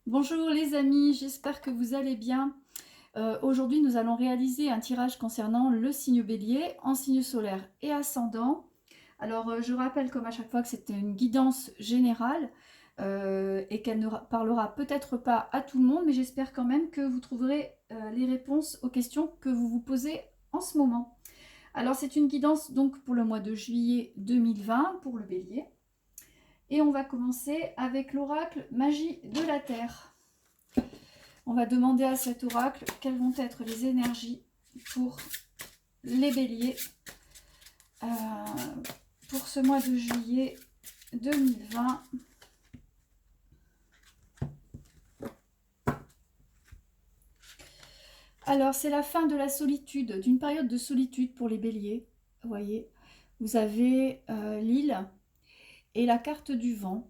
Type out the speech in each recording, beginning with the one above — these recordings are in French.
Bonjour les amis, j'espère que vous allez bien. Aujourd'hui, nous allons réaliser un tirage concernant le signe Bélier en signe solaire et ascendant. Alors, je rappelle comme à chaque fois que c'était une guidance générale et qu'elle ne parlera peut-être pas à tout le monde, mais j'espère quand même que vous trouverez les réponses aux questions que vous vous posez en ce moment. Alors, c'est une guidance donc pour le mois de juillet 2020 pour le Bélier. Et on va commencer avec l'oracle Magie de la Terre. On va demander à cet oracle quelles vont être les énergies pour les béliers euh, pour ce mois de juillet 2020. Alors, c'est la fin de la solitude, d'une période de solitude pour les béliers. Vous voyez, vous avez l'île et la carte du vent.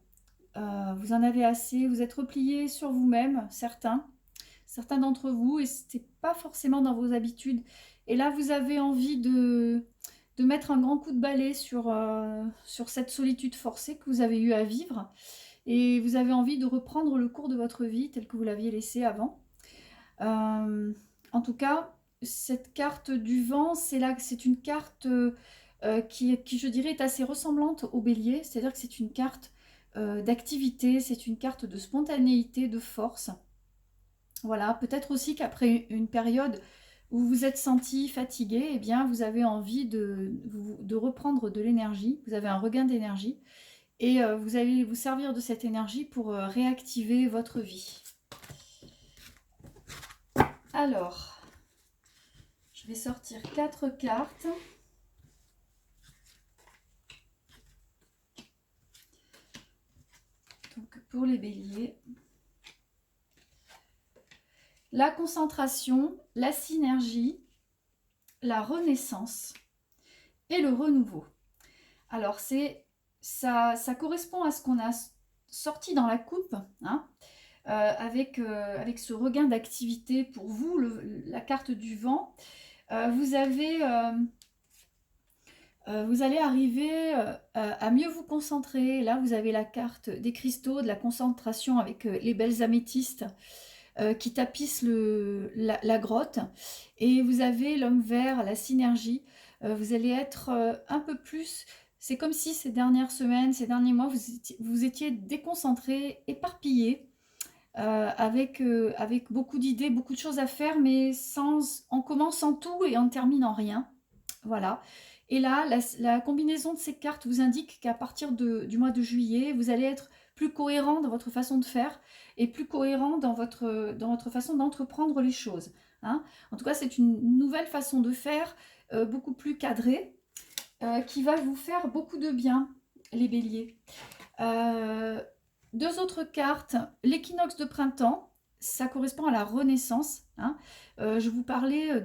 Vous en avez assez, vous êtes repliés sur vous-même, certains d'entre vous, et ce n'est pas forcément dans vos habitudes. Et là, vous avez envie de mettre un grand coup de balai sur cette solitude forcée que vous avez eu à vivre. Et vous avez envie de reprendre le cours de votre vie tel que vous l'aviez laissé avant. En tout cas, cette carte du vent, c'est une carte qui, je dirais, est assez ressemblante au bélier. C'est-à-dire que c'est une carte d'activité, c'est une carte de spontanéité, de force. Voilà, peut-être aussi qu'après une période où vous vous êtes senti fatigué, eh bien, vous avez envie de reprendre de l'énergie, vous avez un regain d'énergie, et vous allez vous servir de cette énergie pour réactiver votre vie. Alors, je vais sortir 4 cartes. Donc, pour les béliers, la concentration, la synergie, la renaissance et le renouveau. Alors, ça correspond à ce qu'on a sorti dans la coupe, hein, avec ce regain d'activité pour vous, la carte du vent. Vous allez arriver à mieux vous concentrer. Là, vous avez la carte des cristaux, de la concentration avec les belles améthystes qui tapissent la grotte. Et vous avez l'homme vert, la synergie. Vous allez être un peu plus... C'est comme si ces dernières semaines, ces derniers mois, vous étiez déconcentré, éparpillé, avec beaucoup d'idées, beaucoup de choses à faire, mais en commençant tout et en terminant rien. Voilà. Et là, la combinaison de ces cartes vous indique qu'à partir du mois de juillet, vous allez être plus cohérent dans votre façon de faire et plus cohérent dans votre façon d'entreprendre les choses. Hein. En tout cas, c'est une nouvelle façon de faire, beaucoup plus cadrée, qui va vous faire beaucoup de bien, les béliers. Deux autres cartes, l'équinoxe de printemps, ça correspond à la renaissance. Hein. Je vous parlais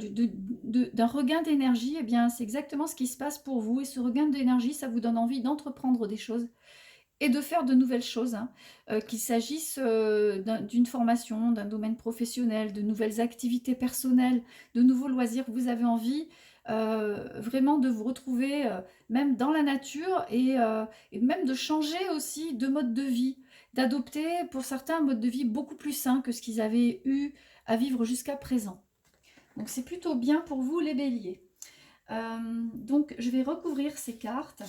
d'un regain d'énergie, eh bien c'est exactement ce qui se passe pour vous. Et ce regain d'énergie, ça vous donne envie d'entreprendre des choses et de faire de nouvelles choses, hein. Qu'il s'agisse d'une formation, d'un domaine professionnel, de nouvelles activités personnelles, de nouveaux loisirs. Vous avez envie vraiment de vous retrouver même dans la nature et même de changer aussi de mode de vie, d'adopter pour certains un mode de vie beaucoup plus sain que ce qu'ils avaient eu à vivre jusqu'à présent. Donc c'est plutôt bien pour vous les béliers. Donc je vais recouvrir ces cartes.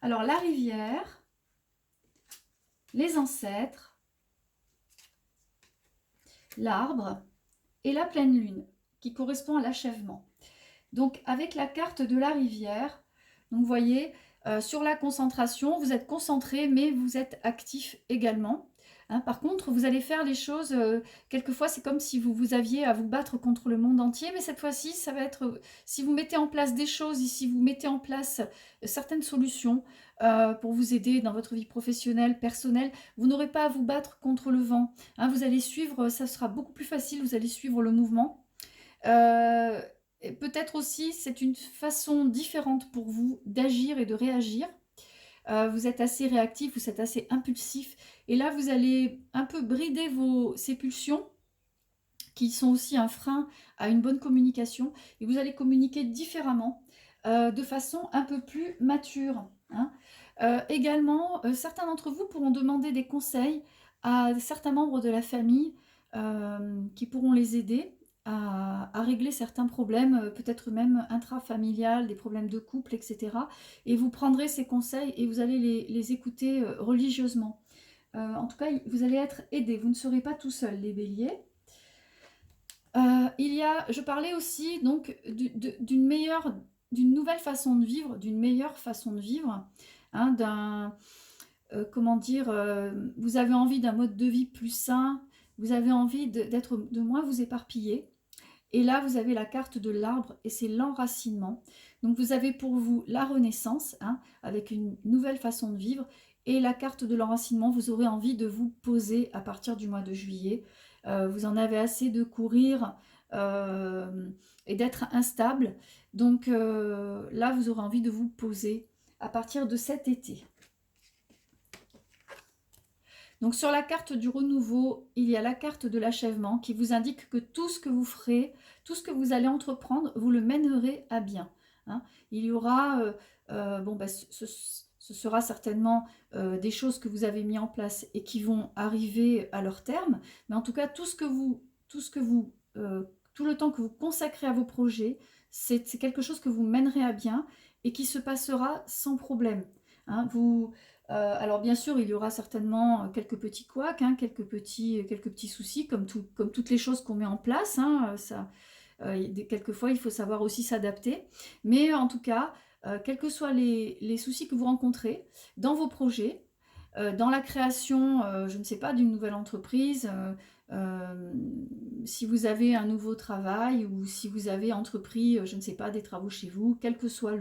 Alors la rivière, les ancêtres, l'arbre et la pleine lune qui correspond à l'achèvement. Donc avec la carte de la rivière, donc vous voyez, sur la concentration, vous êtes concentré mais vous êtes actif également. Hein, par contre, vous allez faire les choses, quelquefois c'est comme si vous aviez à vous battre contre le monde entier, mais cette fois-ci, ça va être, si vous mettez en place des choses, et si vous mettez en place certaines solutions pour vous aider dans votre vie professionnelle, personnelle, vous n'aurez pas à vous battre contre le vent. Hein, vous allez suivre, ça sera beaucoup plus facile, vous allez suivre le mouvement. Peut-être aussi, c'est une façon différente pour vous d'agir et de réagir. Vous êtes assez réactif, vous êtes assez impulsif. Et là, vous allez un peu brider ces pulsions, qui sont aussi un frein à une bonne communication. Et vous allez communiquer différemment. de façon un peu plus mature. Hein. Également, certains d'entre vous pourront demander des conseils à certains membres de la famille qui pourront les aider à régler certains problèmes, peut-être même intrafamilial, des problèmes de couple, etc. Et vous prendrez ces conseils et vous allez les écouter religieusement. En tout cas, vous allez être aidés. Vous ne serez pas tout seul, les béliers. Je parlais aussi donc d'une nouvelle façon de vivre, d'une meilleure façon de vivre, hein, comment dire, vous avez envie d'un mode de vie plus sain, vous avez envie de moins vous éparpiller. Et là, vous avez la carte de l'arbre et c'est l'enracinement. Donc, vous avez pour vous la renaissance, hein, avec une nouvelle façon de vivre. Et la carte de l'enracinement, vous aurez envie de vous poser à partir du mois de juillet. Vous en avez assez de courir et d'être instable. Donc là, vous aurez envie de vous poser à partir de cet été. Donc sur la carte du renouveau, il y a la carte de l'achèvement qui vous indique que tout ce que vous ferez, tout ce que vous allez entreprendre, vous le mènerez à bien. Hein. Il y aura, ce sera certainement des choses que vous avez mis en place et qui vont arriver à leur terme. Mais en tout cas, tout le temps que vous consacrez à vos projets, c'est quelque chose que vous mènerez à bien et qui se passera sans problème. Hein. Alors bien sûr, il y aura certainement quelques petits couacs, hein, quelques petits soucis, comme toutes les choses qu'on met en place. Hein, quelquefois, il faut savoir aussi s'adapter. Mais en tout cas, quels que soient les soucis que vous rencontrez dans vos projets, dans la création, je ne sais pas, d'une nouvelle entreprise, si vous avez un nouveau travail ou si vous avez entrepris, je ne sais pas, des travaux chez vous, quel que soit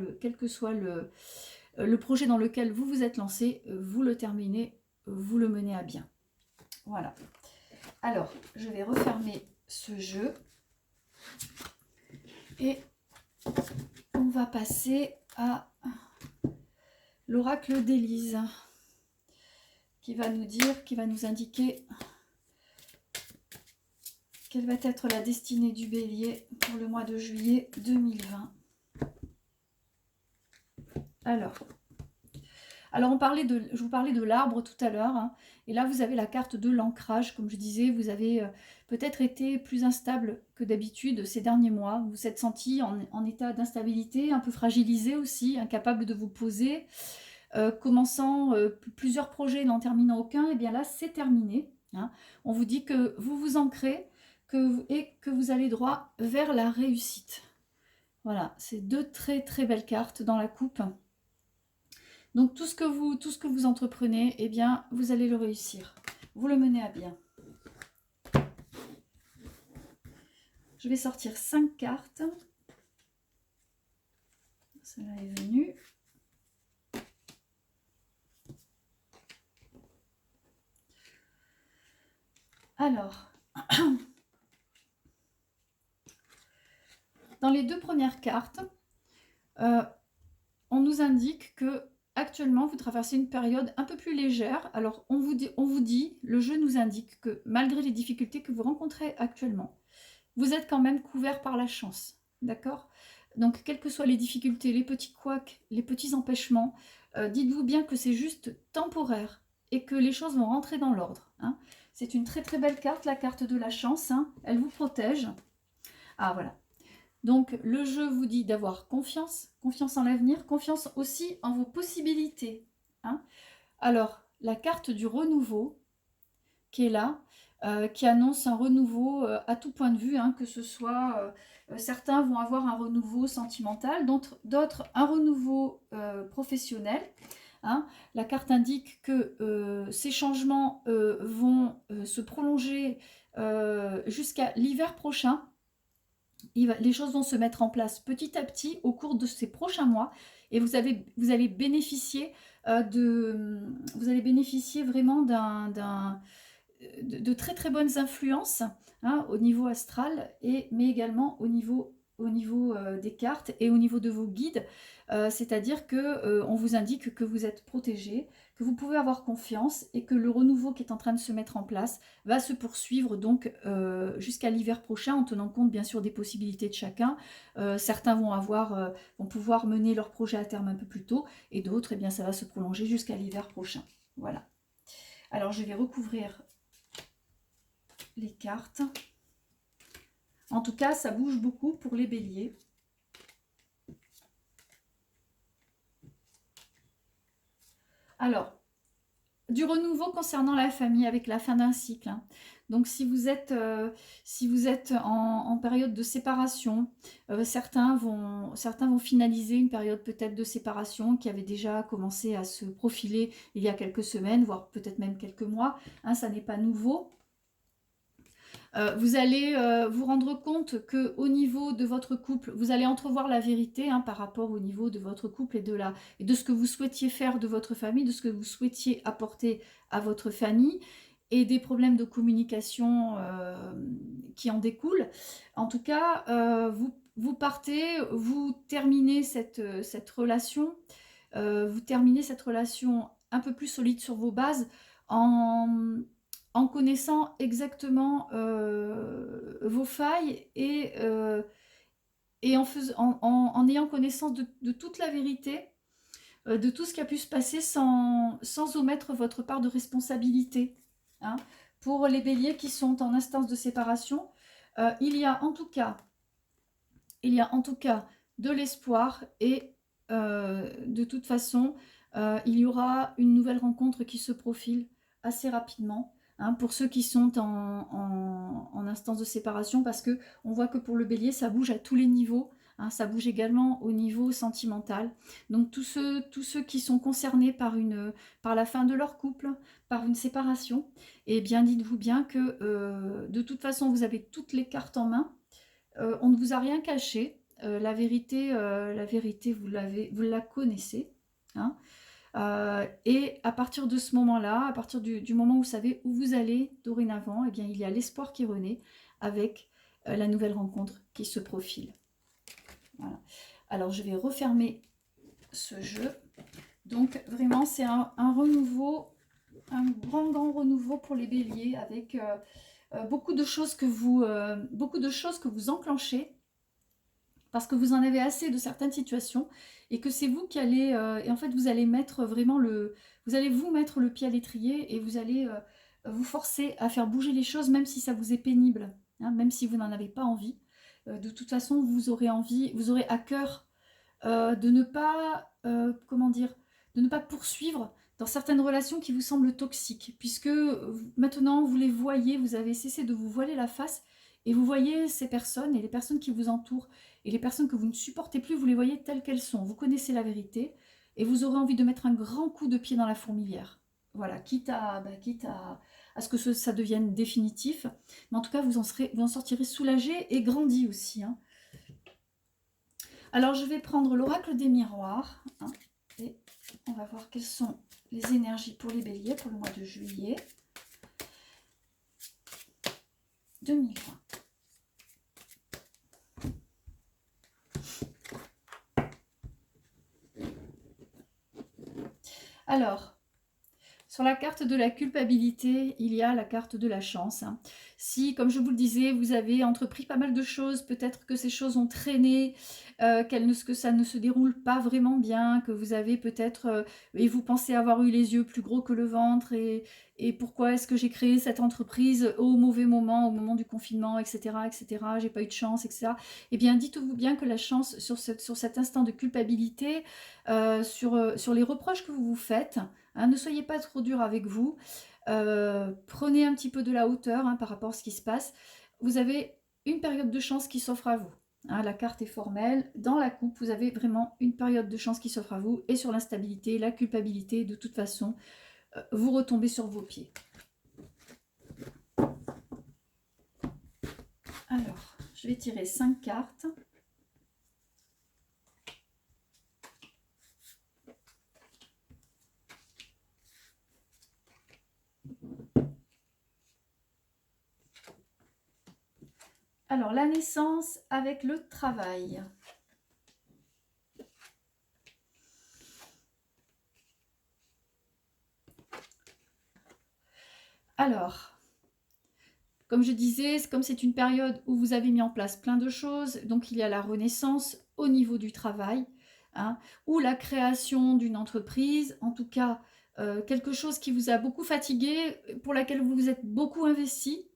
le projet dans lequel vous vous êtes lancé, vous le terminez, vous le menez à bien. Voilà. Alors, je vais refermer ce jeu. Et on va passer à l'oracle d'Élise, qui va nous indiquer quelle va être la destinée du bélier pour le mois de juillet 2020. Alors, je vous parlais de l'arbre tout à l'heure, hein, et là vous avez la carte de l'ancrage, comme je disais, vous avez peut-être été plus instable que d'habitude ces derniers mois, vous vous êtes senti en état d'instabilité, un peu fragilisé aussi, incapable de vous poser, commençant plusieurs projets, n'en terminant aucun, et bien là c'est terminé. Hein. On vous dit que vous vous ancrez et que vous allez droit vers la réussite. Voilà, c'est deux très très belles cartes dans la coupe. Donc tout ce que vous entreprenez, eh bien, vous allez le réussir. Vous le menez à bien. Je vais sortir 5 cartes. Celle-là est venue. Alors, dans les 2 premières cartes, on nous indique que actuellement, vous traversez une période un peu plus légère. Alors, on vous dit, le jeu nous indique que malgré les difficultés que vous rencontrez actuellement, vous êtes quand même couvert par la chance. D'accord ? Donc, quelles que soient les difficultés, les petits couacs, les petits empêchements, dites-vous bien que c'est juste temporaire et que les choses vont rentrer dans l'ordre. Hein. C'est une très très belle carte, la carte de la chance. Hein. Elle vous protège. Ah, voilà. Donc, le jeu vous dit d'avoir confiance en l'avenir, confiance aussi en vos possibilités. Hein. Alors, la carte du renouveau qui est là, qui annonce un renouveau à tout point de vue, hein, que ce soit, certains vont avoir un renouveau sentimental, d'autres un renouveau professionnel. Hein. La carte indique que ces changements vont se prolonger jusqu'à l'hiver prochain. Les choses vont se mettre en place petit à petit au cours de ces prochains mois et vous allez bénéficier vraiment de très très bonnes influences, hein, au niveau astral, mais également au niveau au niveau des cartes et au niveau de vos guides, c'est-à-dire que on vous indique que vous êtes protégé, que vous pouvez avoir confiance et que le renouveau qui est en train de se mettre en place va se poursuivre donc jusqu'à l'hiver prochain, en tenant compte bien sûr des possibilités de chacun. Certains vont pouvoir mener leur projet à terme un peu plus tôt et d'autres, eh bien, ça va se prolonger jusqu'à l'hiver prochain. Voilà. Alors je vais recouvrir les cartes. En tout cas, ça bouge beaucoup pour les béliers. Alors, du renouveau concernant la famille avec la fin d'un cycle. Hein. Donc, si vous êtes en période de séparation, certains vont finaliser une période peut-être de séparation qui avait déjà commencé à se profiler il y a quelques semaines, voire peut-être même quelques mois. Hein, ça n'est pas nouveau. Vous allez vous rendre compte qu'au niveau de votre couple, vous allez entrevoir la vérité hein, par rapport au niveau de votre couple et de ce que vous souhaitiez faire de votre famille, de ce que vous souhaitiez apporter à votre famille et des problèmes de communication qui en découlent. En tout cas, vous partez, vous terminez cette relation, un peu plus solide sur vos bases en connaissant exactement vos failles et en ayant connaissance de toute la vérité, de tout ce qui a pu se passer sans omettre votre part de responsabilité. Hein. Pour les béliers qui sont en instance de séparation, il y a en tout cas de l'espoir et de toute façon, il y aura une nouvelle rencontre qui se profile assez rapidement. Hein, pour ceux qui sont en instance de séparation, parce que on voit que pour le bélier, ça bouge à tous les niveaux. Hein, ça bouge également au niveau sentimental. Donc tous ceux qui sont concernés par la fin de leur couple, par une séparation, eh bien dites-vous bien que de toute façon, vous avez toutes les cartes en main. On ne vous a rien caché. La vérité, vous la connaissez. Hein. Et à partir de ce moment-là, à partir du moment où vous savez où vous allez dorénavant, eh bien, il y a l'espoir qui renaît avec la nouvelle rencontre qui se profile. Voilà. Alors, je vais refermer ce jeu. Donc, vraiment, c'est un renouveau, un grand renouveau pour les béliers avec beaucoup de choses que vous enclenchez parce que vous en avez assez de certaines situations et que c'est vous qui allez et en fait vous allez mettre vraiment vous allez vous mettre le pied à l'étrier et vous allez vous forcer à faire bouger les choses même si ça vous est pénible, hein, même si vous n'en avez pas envie. De toute façon, vous aurez à cœur de ne pas de ne pas poursuivre dans certaines relations qui vous semblent toxiques, puisque maintenant vous les voyez, vous avez cessé de vous voiler la face et vous voyez ces personnes et les personnes qui vous entourent et les personnes que vous ne supportez plus, vous les voyez telles qu'elles sont. Vous connaissez la vérité et vous aurez envie de mettre un grand coup de pied dans la fourmilière. Voilà, quitte à ce que ça devienne définitif. Mais en tout cas, vous en sortirez soulagé et grandi aussi. Hein. Alors, je vais prendre l'oracle des miroirs. Hein, et on va voir quelles sont les énergies pour les béliers pour le mois de juillet 2020. Alors, sur la carte de la culpabilité, il y a la carte de la chance. Hein. Si, comme je vous le disais, vous avez entrepris pas mal de choses, peut-être que ces choses ont traîné, que ça ne se déroule pas vraiment bien, que vous avez peut-être, et vous pensez avoir eu les yeux plus gros que le ventre, et pourquoi est-ce que j'ai créé cette entreprise au mauvais moment, au moment du confinement, etc., j'ai pas eu de chance, etc. Eh bien, dites-vous bien que la chance, sur cet instant de culpabilité, sur les reproches que vous vous faites, hein, ne soyez pas trop dur avec vous. Prenez un petit peu de la hauteur hein, par rapport à ce qui se passe. Vous avez une période de chance qui s'offre à vous. Hein, la carte est formelle. Dans la coupe, vous avez vraiment une période de chance qui s'offre à vous. Et sur l'instabilité, la culpabilité, de toute façon, vous retombez sur vos pieds. Alors, je vais tirer 5 cartes. Alors, la naissance avec le travail. Alors, comme je disais, comme c'est une période où vous avez mis en place plein de choses, donc il y a la renaissance au niveau du travail, hein, ou la création d'une entreprise, en tout cas quelque chose qui vous a beaucoup fatigué, pour laquelle vous vous êtes beaucoup investi.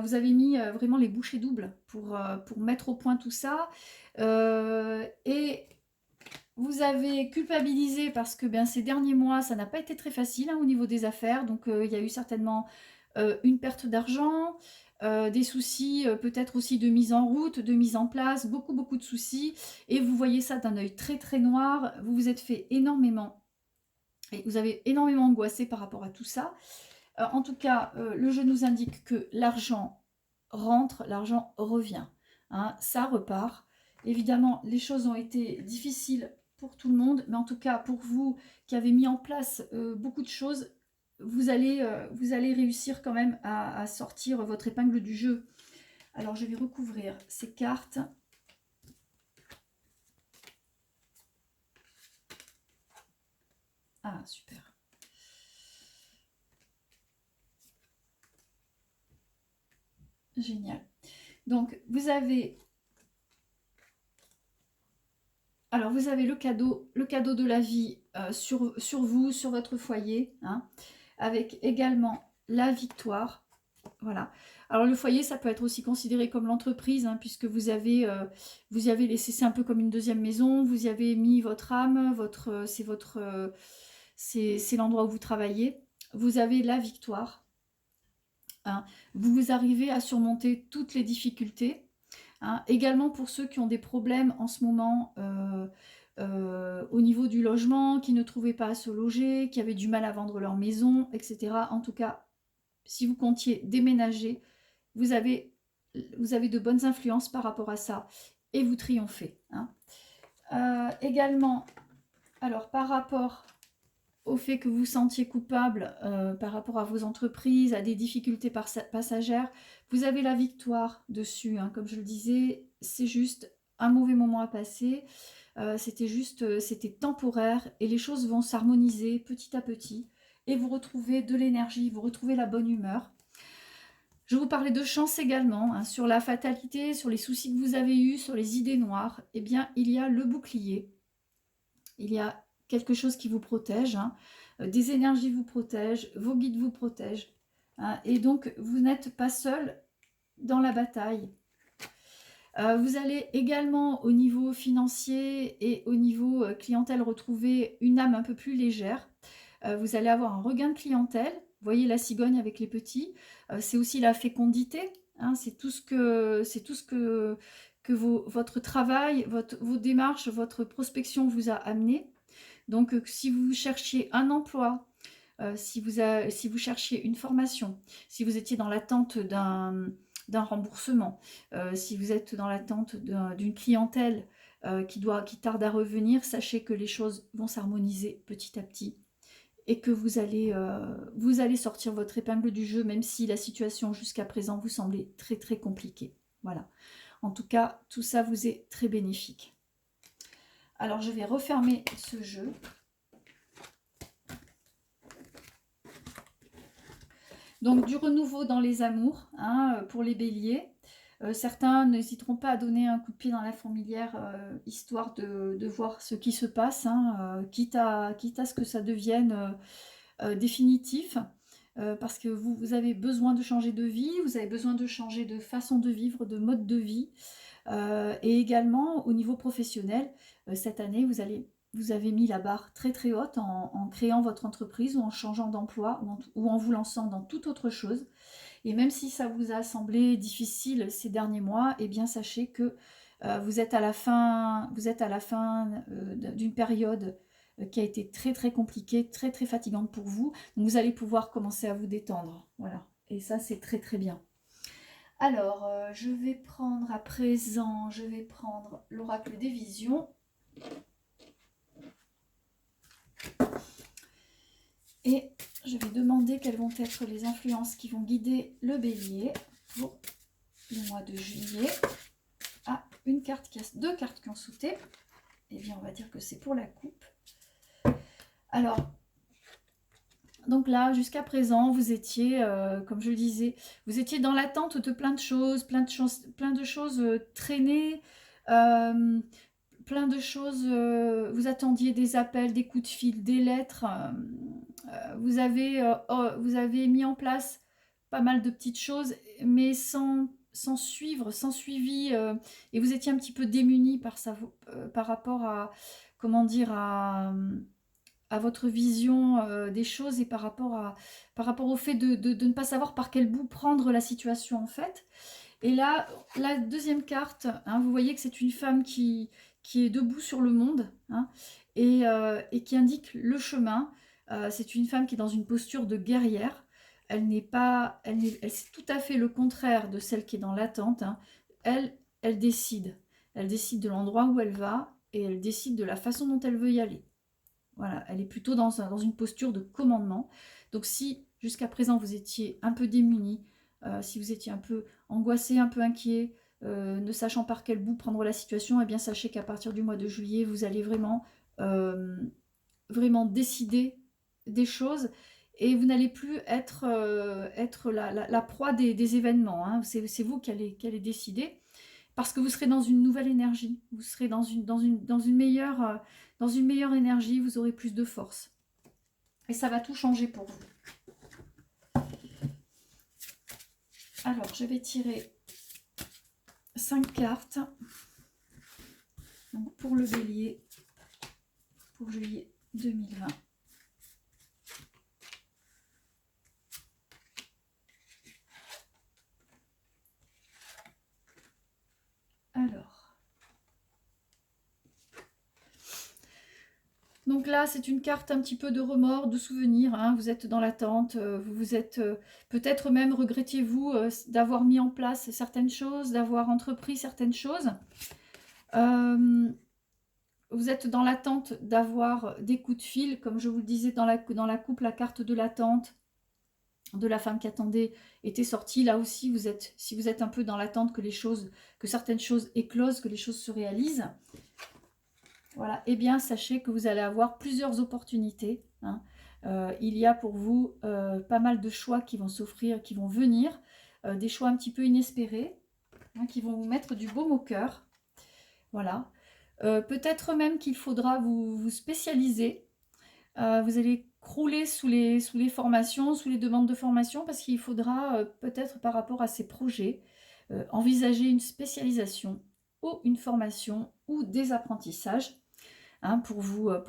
Vous avez mis vraiment les bouchées doubles pour mettre au point tout ça. Et vous avez culpabilisé parce que ces derniers mois, ça n'a pas été très facile au niveau des affaires. Donc, il y a eu certainement une perte d'argent, des soucis peut-être aussi de mise en route, de mise en place, beaucoup de soucis. Et vous voyez ça d'un œil très très noir. Vous vous êtes fait énormément. Et vous avez énormément angoissé par rapport à tout ça. En tout cas, le jeu nous indique que l'argent rentre, l'argent revient. Ça repart. Évidemment, les choses ont été difficiles pour tout le monde, mais en tout cas, pour vous qui avez mis en place beaucoup de choses, vous allez réussir quand même à sortir votre épingle du jeu. Alors, je vais recouvrir ces cartes. Ah, super. Génial. Donc, vous avez... Alors, vous avez le cadeau de la vie sur vous, sur votre foyer, avec également la victoire. Voilà. Alors, le foyer, ça peut être aussi considéré comme l'entreprise, puisque vous y avez laissé, c'est un peu comme une deuxième maison, vous y avez mis votre âme, c'est l'endroit où vous travaillez. Vous avez la victoire. Vous arrivez à surmonter toutes les difficultés. Également pour ceux qui ont des problèmes en ce moment au niveau du logement, qui ne trouvaient pas à se loger, qui avaient du mal à vendre leur maison, etc. En tout cas, si vous comptiez déménager, vous avez de bonnes influences par rapport à ça et vous triomphez. Également, alors par rapport au fait que vous sentiez coupable par rapport à vos entreprises, à des difficultés passagères, vous avez la victoire dessus. Comme je le disais, c'est juste un mauvais moment à passer. C'était temporaire et les choses vont s'harmoniser petit à petit et vous retrouvez de l'énergie, vous retrouvez la bonne humeur. Je vous parlais de chance également, sur la fatalité, sur les soucis que vous avez eus, sur les idées noires. Eh bien, il y a le bouclier. Il y a quelque chose qui vous protège, des énergies vous protègent, vos guides vous protègent, et donc vous n'êtes pas seul dans la bataille. Vous allez également au niveau financier et au niveau clientèle retrouver une âme un peu plus légère. Vous allez avoir un regain de clientèle. Vous voyez la cigogne avec les petits. C'est aussi la fécondité. C'est tout ce que votre travail, vos démarches, votre prospection vous a amené. Donc, si vous cherchiez un emploi, si vous cherchiez une formation, si vous étiez dans l'attente d'un remboursement, si vous êtes dans l'attente d'une clientèle qui tarde à revenir, sachez que les choses vont s'harmoniser petit à petit et que vous allez sortir votre épingle du jeu, même si la situation jusqu'à présent vous semblait très très compliquée. Voilà. En tout cas, tout ça vous est très bénéfique. Alors, je vais refermer ce jeu. Donc, du renouveau dans les amours pour les béliers. Certains n'hésiteront pas à donner un coup de pied dans la fourmilière, histoire de voir ce qui se passe, quitte à ce que ça devienne définitif. Parce que vous avez besoin de changer de vie, vous avez besoin de changer de façon de vivre, de mode de vie. Et également, au niveau professionnel, cette année, vous avez mis la barre très très haute en créant votre entreprise ou en changeant d'emploi ou en vous lançant dans toute autre chose. Et même si ça vous a semblé difficile ces derniers mois, eh bien sachez que vous êtes à la fin d'une période qui a été très très compliquée, très très fatigante pour vous. Donc vous allez pouvoir commencer à vous détendre. Voilà. Et ça, c'est très très bien. Alors, je vais prendre à présent, l'oracle des visions. Et je vais demander quelles vont être les influences qui vont guider le bélier pour le mois de juillet. Ah, deux cartes qui ont sauté. Eh bien, on va dire que c'est pour la coupe. Alors, donc là, jusqu'à présent, vous étiez, comme je le disais, vous étiez dans l'attente de plein de choses traînées, plein de choses, vous attendiez des appels, des coups de fil, des lettres, vous avez mis en place pas mal de petites choses, mais sans suivi, et vous étiez un petit peu démunis par rapport à, comment dire, à votre vision des choses et par rapport au fait de ne pas savoir par quel bout prendre la situation en fait. Et là, la deuxième carte, hein, vous voyez que c'est une femme qui est debout sur le monde, hein, et qui indique le chemin. C'est une femme qui est dans une posture de guerrière. C'est tout à fait le contraire de celle qui est dans l'attente, hein. Elle décide. Elle décide de l'endroit où elle va et elle décide de la façon dont elle veut y aller. Voilà, elle est plutôt dans une posture de commandement. Donc si jusqu'à présent vous étiez un peu démunis, si vous étiez un peu angoissé, un peu inquiet, ne sachant par quel bout prendre la situation, eh bien sachez qu'à partir du mois de juillet, vous allez vraiment décider des choses et vous n'allez plus être la proie des événements, hein. C'est vous qui allez décider. Parce que vous serez dans une nouvelle énergie, vous serez dans une meilleure énergie, vous aurez plus de force. Et ça va tout changer pour vous. Alors, je vais tirer 5 cartes. Donc, pour le bélier, pour juillet 2020. Alors, donc là, c'est une carte un petit peu de remords, de souvenirs, hein. Vous êtes dans l'attente, vous êtes peut-être même regrettez-vous d'avoir mis en place certaines choses, d'avoir entrepris certaines choses. Vous êtes dans l'attente d'avoir des coups de fil, comme je vous le disais dans la coupe, la carte de l'attente de la femme qui attendait était sortie. Là aussi, si vous êtes un peu dans l'attente que certaines choses éclosent, que les choses se réalisent, voilà, eh bien sachez que vous allez avoir plusieurs opportunités, hein. Il y a pour vous pas mal de choix qui vont s'offrir, qui vont venir, des choix un petit peu inespérés, hein, qui vont vous mettre du baume au cœur. Voilà. Peut-être même qu'il faudra vous spécialiser. Vous allez crouler sous les formations, sous les demandes de formation, parce qu'il faudra peut-être par rapport à ces projets, envisager une spécialisation ou une formation ou des apprentissages, hein, pour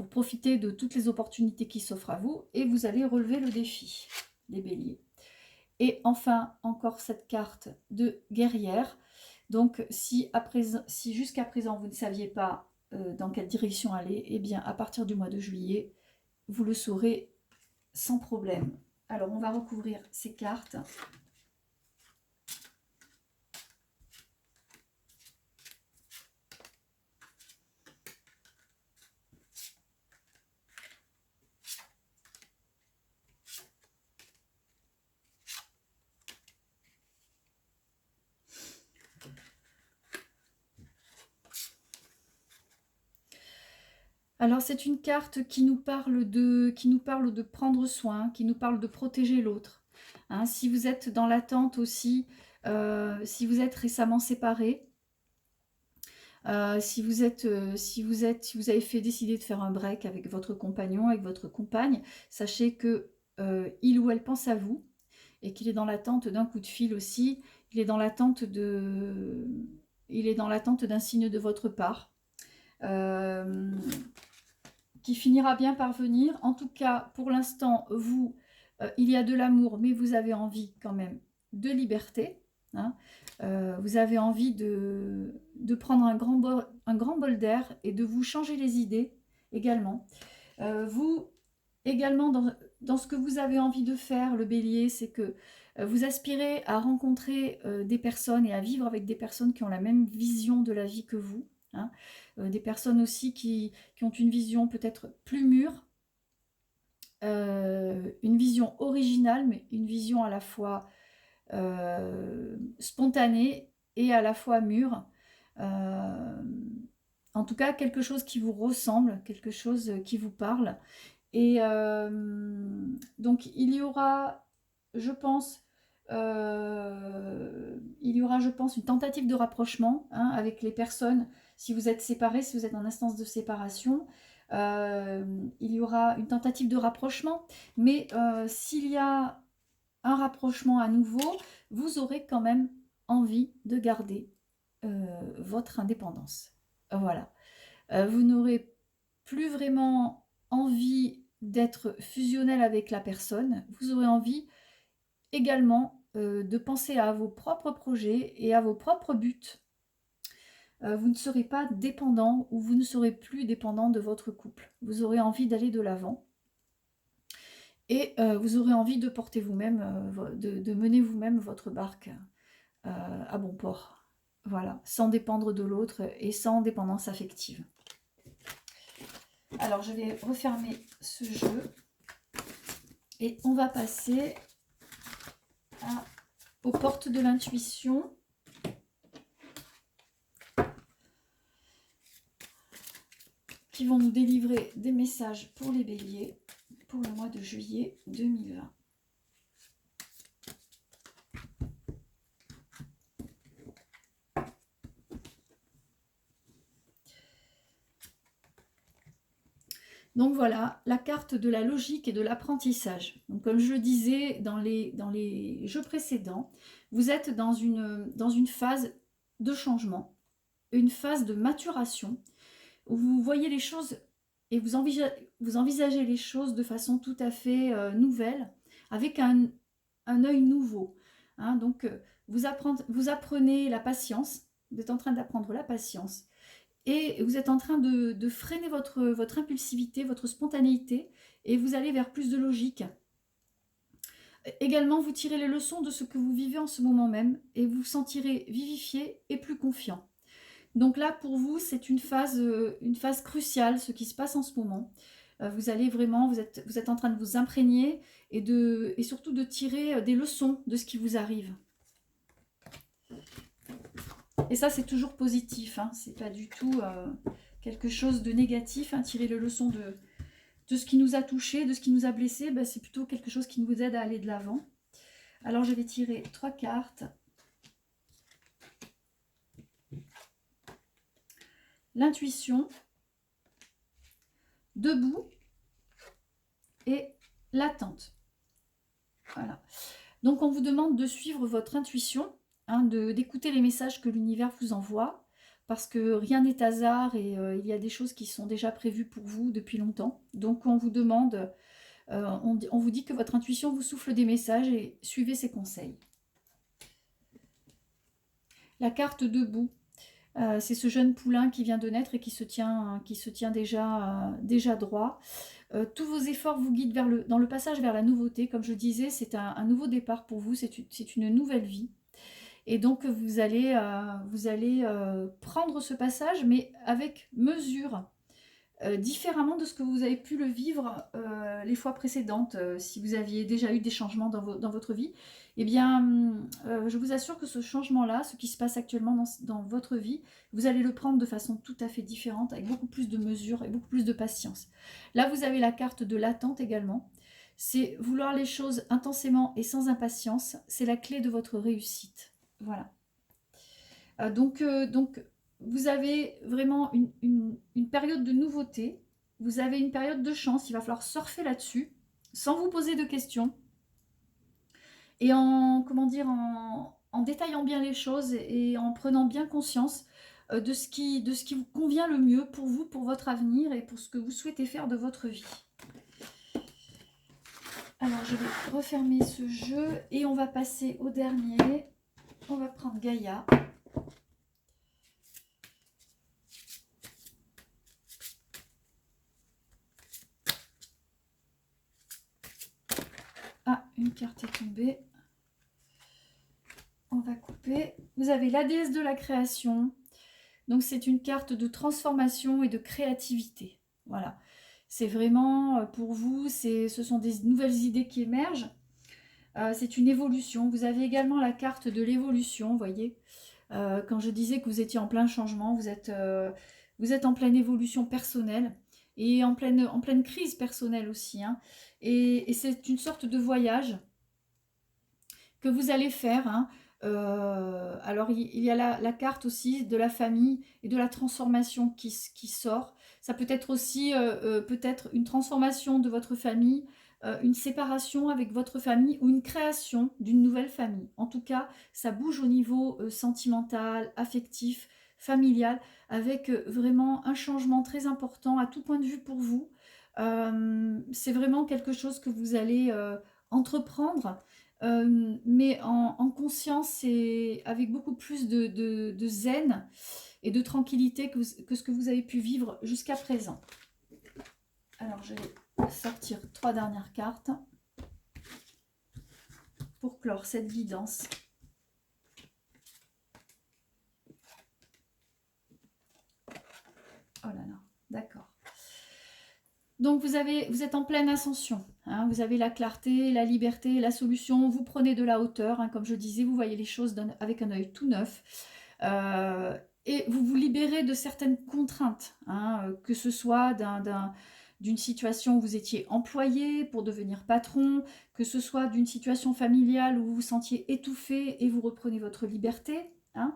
profiter de toutes les opportunités qui s'offrent à vous, et vous allez relever le défi, les béliers. Et enfin, encore cette carte de guerrière. Donc, si jusqu'à présent, vous ne saviez pas dans quelle direction aller, eh bien, à partir du mois de juillet, vous le saurez sans problème. Alors, on va recouvrir ces cartes. Alors, c'est une carte qui nous parle de prendre soin, qui nous parle de protéger l'autre, hein. Si vous êtes dans l'attente aussi, si vous êtes récemment séparés, si vous avez décidé de faire un break avec votre compagnon, avec votre compagne, sachez que il ou elle pense à vous et qu'il est dans l'attente d'un coup de fil aussi. Il est dans l'attente d'un signe de votre part, qui finira bien par venir. En tout cas, pour l'instant, il y a de l'amour, mais vous avez envie quand même de liberté, hein. Vous avez envie de prendre un grand bol d'air et de vous changer les idées également. Vous, également, dans ce que vous avez envie de faire, le bélier, c'est que vous aspirez à rencontrer des personnes et à vivre avec des personnes qui ont la même vision de la vie que vous, hein. Des personnes aussi qui ont une vision peut-être plus mûre, une vision originale, mais une vision à la fois spontané et à la fois mûr. En tout cas, quelque chose qui vous ressemble, quelque chose qui vous parle. Et donc, il y aura, je pense, une tentative de rapprochement hein, avec les personnes. Si vous êtes séparés, si vous êtes en instance de séparation, il y aura une tentative de rapprochement. Mais s'il y a un rapprochement à nouveau, vous aurez quand même envie de garder votre indépendance. Voilà. Vous n'aurez plus vraiment envie d'être fusionnel avec la personne. Vous aurez envie également de penser à vos propres projets et à vos propres buts. Vous ne serez pas dépendant ou vous ne serez plus dépendant de votre couple. Vous aurez envie d'aller de l'avant. Et vous aurez envie de porter vous-même, de mener vous-même votre barque à bon port. Voilà, sans dépendre de l'autre et sans dépendance affective. Alors, je vais refermer ce jeu et on va passer aux portes de l'intuition. Qui vont nous délivrer des messages pour les béliers pour le mois de juillet 2020. Donc voilà, la carte de la logique et de l'apprentissage. Donc comme je le disais dans les jeux précédents, vous êtes dans une phase de changement, une phase de maturation, où vous voyez les choses et vous envisagez les choses de façon tout à fait nouvelle, avec un œil nouveau. Hein. Donc vous apprenez la patience, vous êtes en train d'apprendre la patience. Et vous êtes en train de freiner votre impulsivité, votre spontanéité, et vous allez vers plus de logique. Également, vous tirez les leçons de ce que vous vivez en ce moment même, et vous vous sentirez vivifié et plus confiant. Donc là, pour vous, c'est une phase cruciale, ce qui se passe en ce moment. Vous allez vraiment, vous êtes en train de vous imprégner, et surtout de tirer des leçons de ce qui vous arrive. Et ça, c'est toujours positif, hein. C'est pas du tout quelque chose de négatif. Hein. Tirer les leçons de ce qui nous a touchés, de ce qui nous a blessés, ben, c'est plutôt quelque chose qui nous aide à aller de l'avant. Alors, je vais tirer 3 cartes. L'intuition, debout et l'attente. Voilà. Donc, on vous demande de suivre votre intuition. Hein, d'écouter les messages que l'univers vous envoie, parce que rien n'est hasard et il y a des choses qui sont déjà prévues pour vous depuis longtemps. Donc on vous demande, on vous dit que votre intuition vous souffle des messages et suivez ses conseils. La carte debout, c'est ce jeune poulain qui vient de naître et qui se tient déjà droit. Tous vos efforts vous guident dans le passage vers la nouveauté. Comme je disais, c'est un nouveau départ pour vous, c'est une nouvelle vie. Et donc, vous allez prendre ce passage, mais avec mesure, différemment de ce que vous avez pu le vivre les fois précédentes. Si vous aviez déjà eu des changements dans votre vie, eh bien, je vous assure que ce changement-là, ce qui se passe actuellement dans votre vie, vous allez le prendre de façon tout à fait différente, avec beaucoup plus de mesure et beaucoup plus de patience. Là, vous avez la carte de l'attente également. C'est vouloir les choses intensément et sans impatience. C'est la clé de votre réussite. Voilà. Donc, vous avez vraiment une période de nouveauté. Vous avez une période de chance. Il va falloir surfer là-dessus, sans vous poser de questions. Et en détaillant bien les choses et en prenant bien conscience de ce qui vous convient le mieux pour vous, pour votre avenir et pour ce que vous souhaitez faire de votre vie. Alors, je vais refermer ce jeu et on va passer au dernier. On va prendre Gaïa. Ah, une carte est tombée. On va couper. Vous avez la déesse de la création. Donc, c'est une carte de transformation et de créativité. Voilà. C'est vraiment, pour vous, ce sont des nouvelles idées qui émergent. c'est une évolution. Vous avez également la carte de l'évolution, vous voyez. Quand je disais que vous étiez en plein changement, vous êtes en pleine évolution personnelle et en pleine crise personnelle aussi, hein. Et c'est une sorte de voyage que vous allez faire, hein. Alors il y a la carte aussi de la famille et de la transformation qui sort. Ça peut être aussi peut-être une transformation de votre famille, une séparation avec votre famille ou une création d'une nouvelle famille. En tout cas, ça bouge au niveau sentimental, affectif, familial, avec vraiment un changement très important à tout point de vue pour vous. C'est vraiment quelque chose que vous allez entreprendre, mais en conscience et avec beaucoup plus de zen et de tranquillité que ce que vous avez pu vivre jusqu'à présent. Alors, je vais sortir 3 dernières cartes pour clore cette guidance. Oh là là, d'accord. Donc, vous êtes en pleine ascension, hein, vous avez la clarté, la liberté, la solution, vous prenez de la hauteur, hein, comme je disais, vous voyez les choses avec un œil tout neuf, et vous vous libérez de certaines contraintes, hein, que ce soit d'une situation où vous étiez employé pour devenir patron, que ce soit d'une situation familiale où vous vous sentiez étouffé et vous reprenez votre liberté, hein.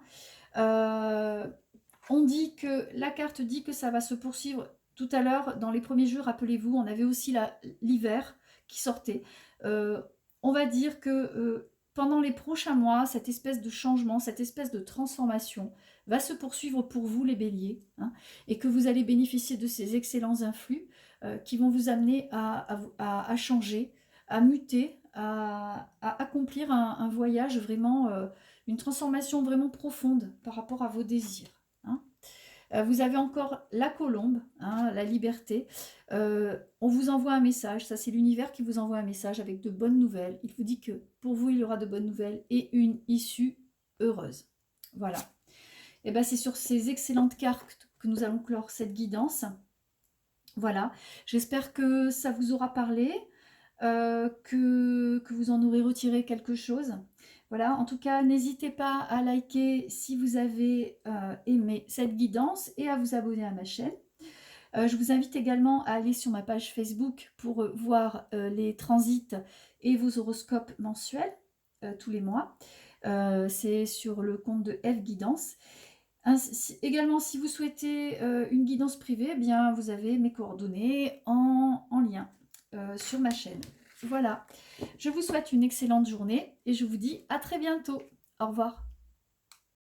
On dit que la carte dit que ça va se poursuivre. Tout à l'heure, dans les premiers jours, rappelez-vous, on avait aussi l'hiver qui sortait. On va dire que pendant les prochains mois, cette espèce de changement, cette espèce de transformation va se poursuivre pour vous, les béliers, hein, et que vous allez bénéficier de ces excellents influx qui vont vous amener à changer, à muter, à accomplir un voyage vraiment, une transformation vraiment profonde par rapport à vos désirs. Vous avez encore la colombe, hein, la liberté. On vous envoie un message, ça c'est l'univers qui vous envoie un message avec de bonnes nouvelles. Il vous dit que pour vous, il y aura de bonnes nouvelles et une issue heureuse. Voilà. Et bien c'est sur ces excellentes cartes que nous allons clore cette guidance. Voilà. J'espère que ça vous aura parlé, que vous en aurez retiré quelque chose. Voilà, en tout cas, n'hésitez pas à liker si vous avez aimé cette guidance et à vous abonner à ma chaîne. Je vous invite également à aller sur ma page Facebook pour voir les transits et vos horoscopes mensuels tous les mois. C'est sur le compte de F Guidance. Également, si vous souhaitez une guidance privée, eh bien, vous avez mes coordonnées en lien sur ma chaîne. Voilà, je vous souhaite une excellente journée et je vous dis à très bientôt. Au revoir.